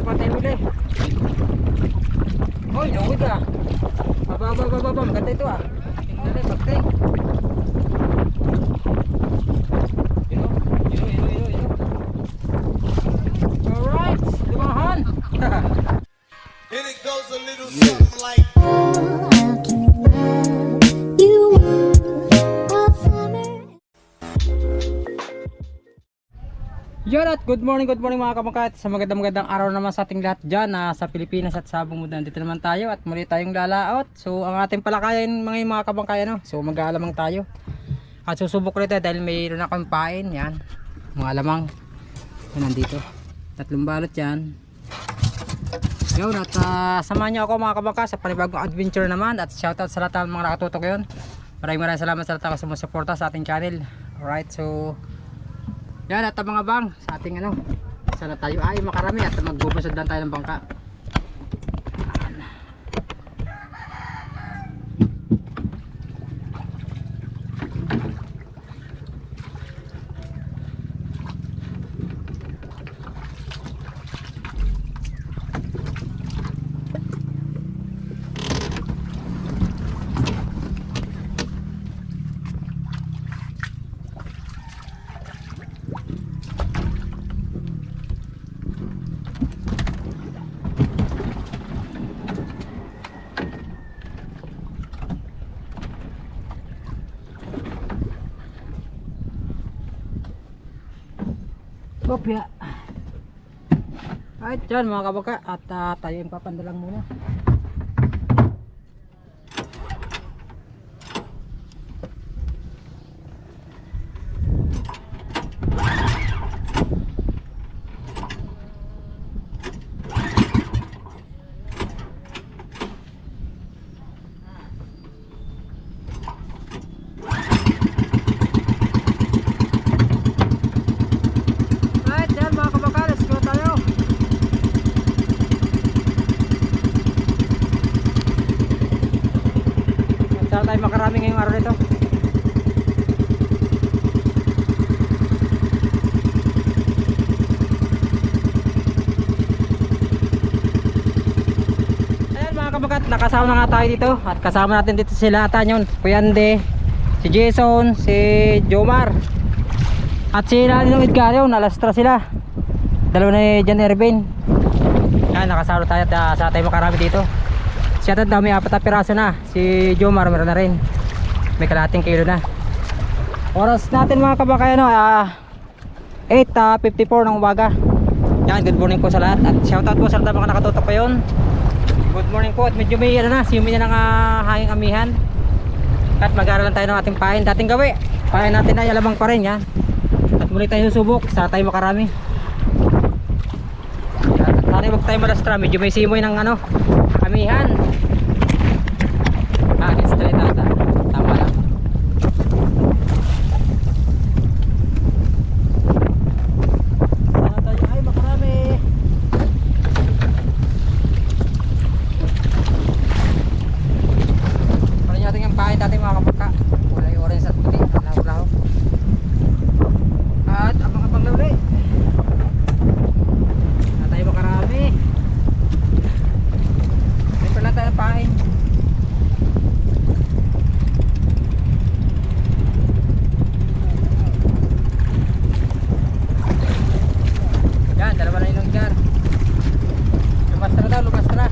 pa tayo uli. Hoy, nauwi ka. Aba, maganda ito ah. Tingnan rin, pagting. Alright, lumahan. And it goes a little something like Yon at good morning mga kamangkat. Sa magandang araw naman sa ating lahat dyan sa Pilipinas at sa buong mundo. Dito naman tayo at muli tayong lalaot. So ang ating palakayan mga kamangkay so mag-aalamang tayo. At susubok ulit dahil mayroon akong pain. Yan, mga alamang nandito, 3 balot yan. Yun at samahan nyo ako mga kamangka sa panibagong adventure naman. At shoutout sa lahat ng mga nakatutok yun. Maraming salamat sa lahat ng sumusuporta sa ating channel. Alright, so yan at mga bang sa ating sana tayo ay makarami at magbubusod lang tayo ng bangka. Kopya. Alright dyan mga kabaka at tayo yung papandalang muna. Tayo makarami ngayong araw nito. Ayan mga kabagat, nakasama na nga tayo dito. At kasama natin dito sila Tanyon, Puyande, si Jason, si Jomar at si Ninong Edgario. Nalastra sila, dalawa ni Jan Ervin. Ayan, nakasama tayo at sa tayo makarami dito. Siya daw may 4 na piraso na. Si Jomar meron na rin, may kalahating kilo na. Oras natin mga kabakay 8:54 ng umaga. Yan, good morning po sa lahat. At shoutout po sa lahat ng mga nakatutok pa yun. Good morning po. At medyo may siyumi na ng hanging amihan. At mag-aaral tayo ng ating pain. Dating gawi, pain natin ay alamang pa rin yan. At muli tayo susubok, sana tayo makarami. At sana huwag tayo malastra, medyo may simoy ng amihan. Straight ata. Tama lang. Sana tayo ay makarami. Paano natin yung pahin natin mga kapagka. Kulay orange at puti. Laho-laho. At abang-abang na ulit. Sana tayo makarami. May pala tayo pahin. Dalawa na yung jar. Lumas na daw, lumas na.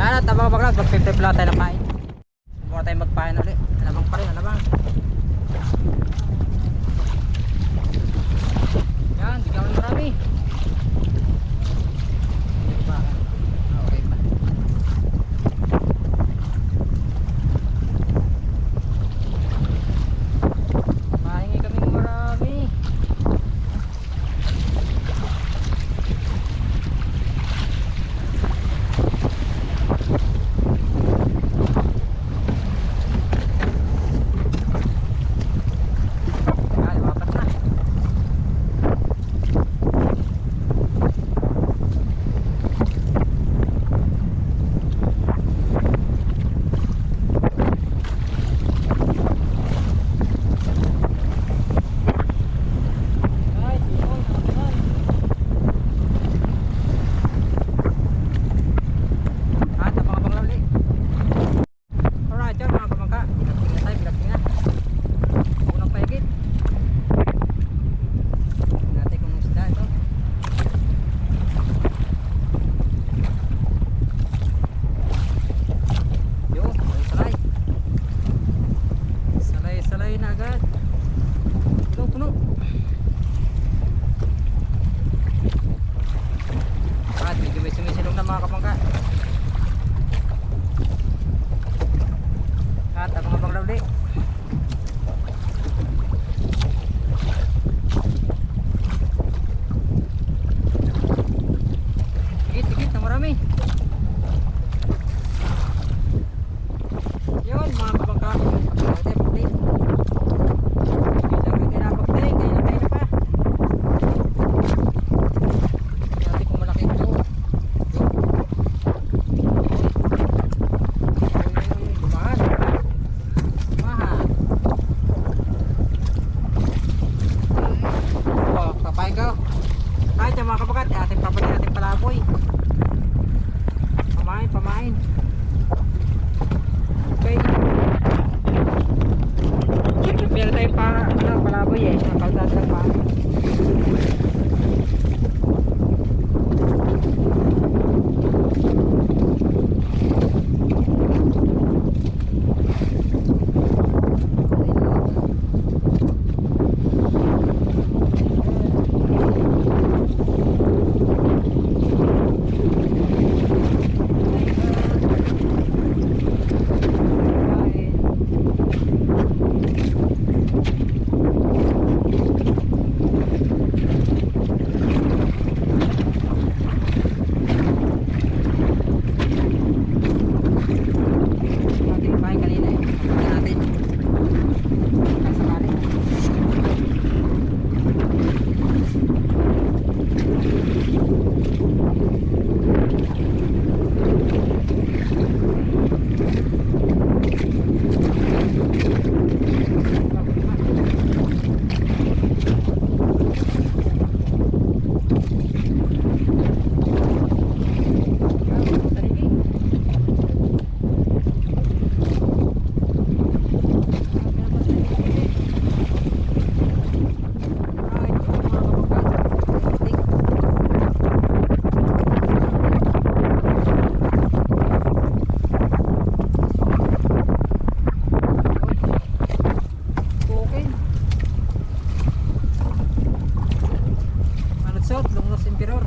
At abang baklas, mag-50 lang tayo ng pain. Muna tayo magpain ulit. Alamang pa rin, alamang. Yan, di kami marami. mga kamangka. At abang-abang daw di. Tikit na marami. Yun mga kamangka. Ito pagdi. Bilang ito na pagdi. Kaya na pa. Dati kung malaki ito. Lumahan. Lumahan. Oh, papain ka. Kahit yung mga kabagat, ating papain natin palaboy. Pamain, pamain. Okay. Meron tayong palaboy eh. Nakaldas lang pa. Ating pahay kanina eh. Pagkain natin. Kasakali. Lungnos Emperor.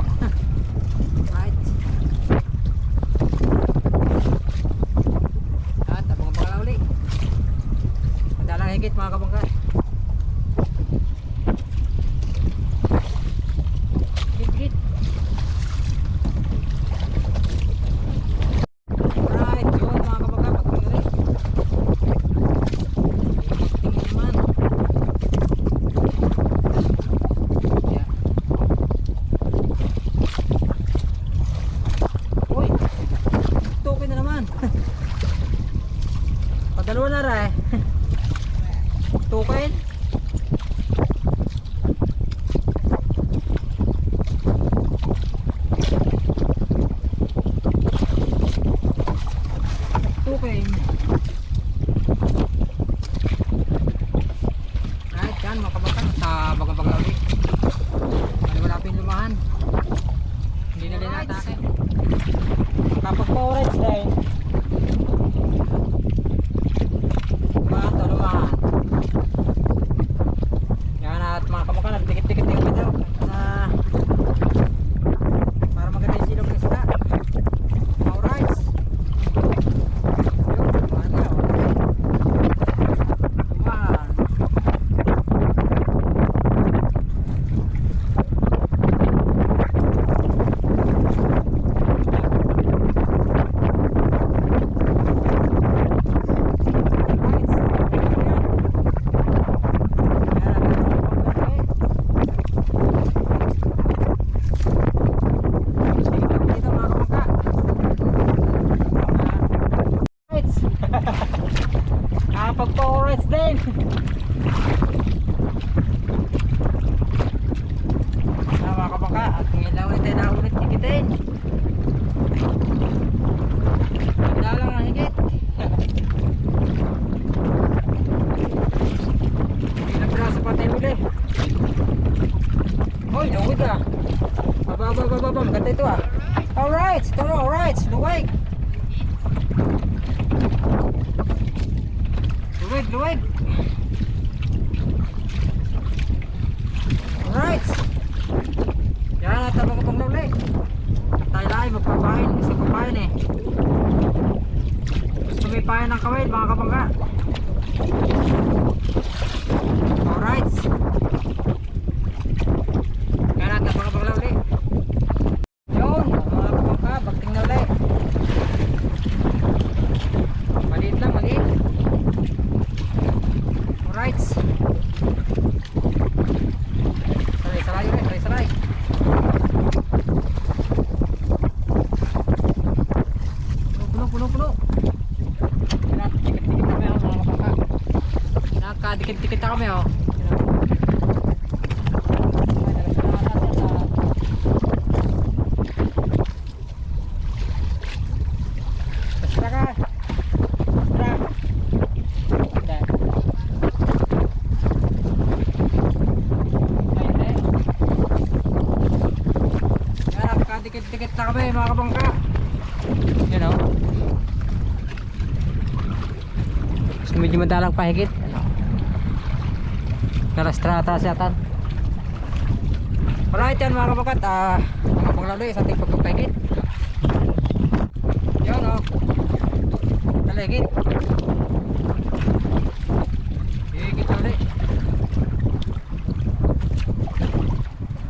Right. At abang-abang lang uli. Madalang higit mga kabangka. Higit. Right, yun mga kabangka. Pagpili. Tingin naman. Yeah. Uy, tukin na naman. Padalawa na ra eh. Tukin. Tukin. Right, yan mga kabangka. Sa baga-baga ulit. Wala pa yung lumahan. Hindi na din atake. Kapag pa-orange dahil lumahan. Yan at mga kamukha, nagdikit-dikit yung video para maganda yung silog ng isda. Alright. Lumahan na. Lumahan. Pag-pa-orange din. Mga kabaka, at ngayon lang ulit tayo naulit higitin. Wala lang ang higit. Ilang piraso pa tayo uli. Hoy, luwig ah. Baba, maganda ito ah. Alright, toro, alright, luwig. Luwig. Alright. Yan, at abang-abang na ulit. Tayo salay magpapain. Gusto ko pain eh. Gusto may pain ng kaway mga kabangka. Alright. Kaya natin mga kabangka ulit. Yun mga kabangka, bagting na ulit. Maliit lang, maliit. Alright. Salay ulit, salay. Puno. Dikit-dikit na kami mga kabangka. Nakadikit-dikit na kami oh. Basta ka. Basta. Basta. Nakadikit-dikit na kami mga kabangka. You know. So, medyo madalang pahigit. Narastrata siyatan. Alright yan mga kabakat. Mga panglaloy sa ating pagpapahigit. Yun o. Kalahigit. Higit ulit.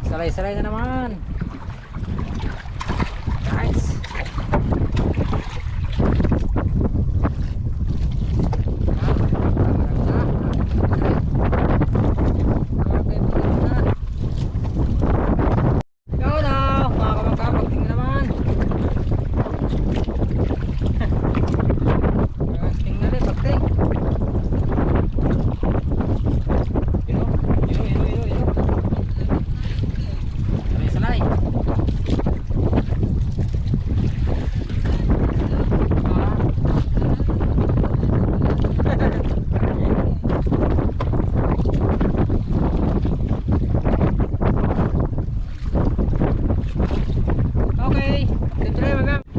Salay-salay na naman. Nice.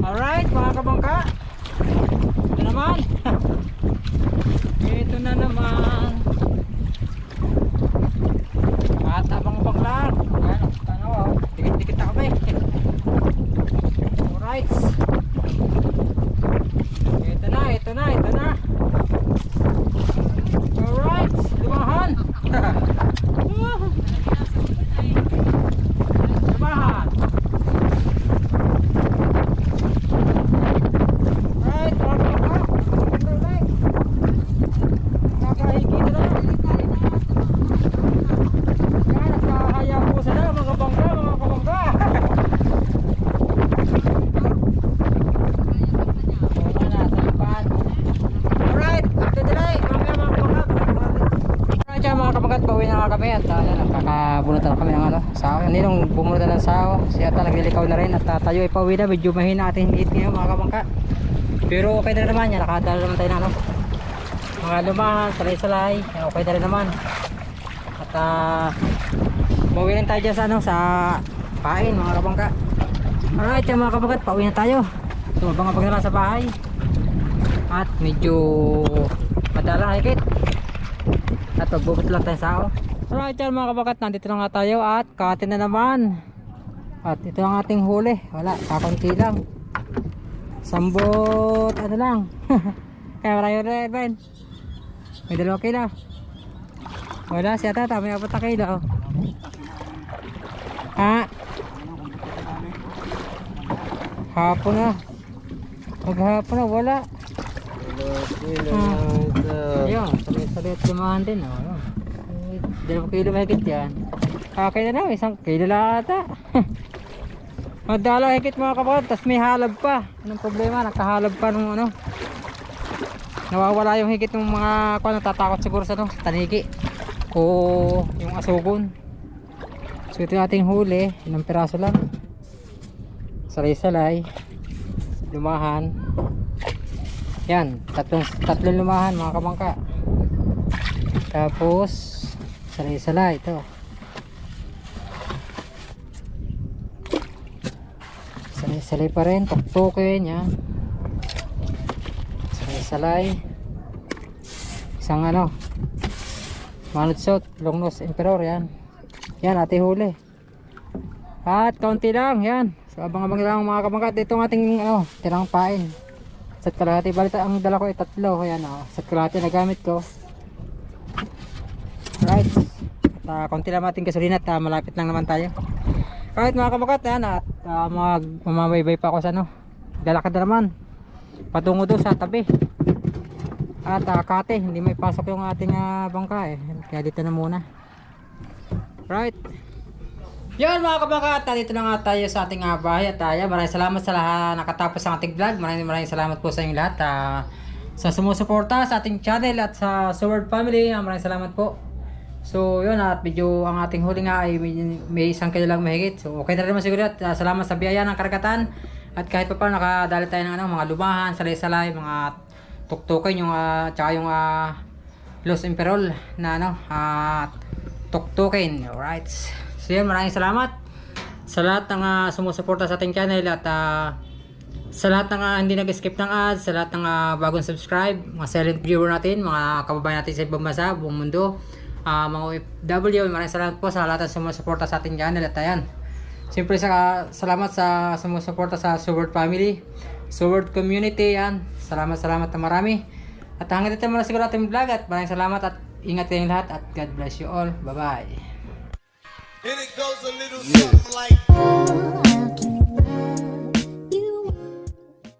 Alright mga kabangka, ito naman. Ito na naman. At abang-abang lang. Dikit-dikit na kami. Alright. Ito na. Alright, lumahan. Lumahan. Pauwi na nga kami at nakakabunutan na kami ng sao. Hindi nung bumunutan ng sao, siya naglilikaw na rin at tayo ay pauwi na. Medyo mahina ating hit ngayon mga kabangka. Pero okay na naman yan, nakadala naman tayo na mga lumahan, salay-salay, okay na rin naman. At pauwi lang tayo dyan sa sa pain mga kabangka. Alright yung mga kabangka, pauwi na tayo. So abang-abang na lang sa bahay. At medyo madalang higit. At pagbubot lang tayo sao. Alright yan mga kabakat, nandito na nga tayo at katin na naman. At ito ang ating huli. Wala, kakunti lang. Sambot, ano lang. Kaya marami rin, Ben. May 2 kilo. Wala, siya tata, may 4 kilo. Ha? Hapon na. Maghapon na, wala. Ayun, salit lumahan din. 2 kilo mahigit yan. Okay na lang, 1 kilo lang ata. Madala higit mga kapatid, tas may halab pa. Anong problema, nakahalab pa nung nawawala yung higit ng mga natatakot siguro sa tanigi o yung asugon. So ito yung ating huli, 1 piraso lang. Salay-salay, lumahan. Yan, tatlong lumahan mga kabangka. Tapos salay-salay ito. Salay-salay pa rin, tuktukin yan. Salay-salay. Isang manutsot, long nose emperor yan. Yan, ate huli. At kaunti lang yan. So abang-abang lang mga kamangkat, ito ang ating tirang pain. Isa't kalahati, balita ang dala ko ay 3, ayan isa't kalahati na gamit ko. Right, at konti lang ating gasolina at malapit lang naman tayo. Right mga kamangkat, ayan at mamabaybay pa ako sa dalakad na naman patungo doon sa tabi. At kate, hindi may pasok yung ating bangka kaya dito na muna. Right. Yan mga kabangkat, dito na nga tayo sa ating bahay at maraming salamat sa lahat nakatapos ang ating vlog. Maraming salamat po sa inyong lahat sa sumusuporta sa ating channel at sa Sword Family. Maraming salamat po. So yun, at video ang ating huli nga ay may 1 kilo lang mahigit. So okay na rin siguro at salamat sa biyaya ng karagatan. At kahit pa paano nakadali tayo ng mga lubahan, salay-salay, mga tuktukin yung tsaka yung Los Imperol na tuktukin. Alright. So yun, maraming salamat sa lahat ng sumusuporta sa ating channel at sa lahat ng hindi nag-skip ng ads, sa lahat ng bagong subscribe, mga silent viewer natin, mga kababayan natin sa ibang bansa, buong mundo, mga OFW, maraming salamat po sa lahat ng sumusuporta sa ating channel. At ayan, siyempre salamat sa sumusuporta sa Sword Family, Sword Community, yan. Salamat na marami. At hanggang dito muna siguro ating vlog at maraming salamat at ingat kayong lahat at God bless you all. Bye bye. And it goes a little something like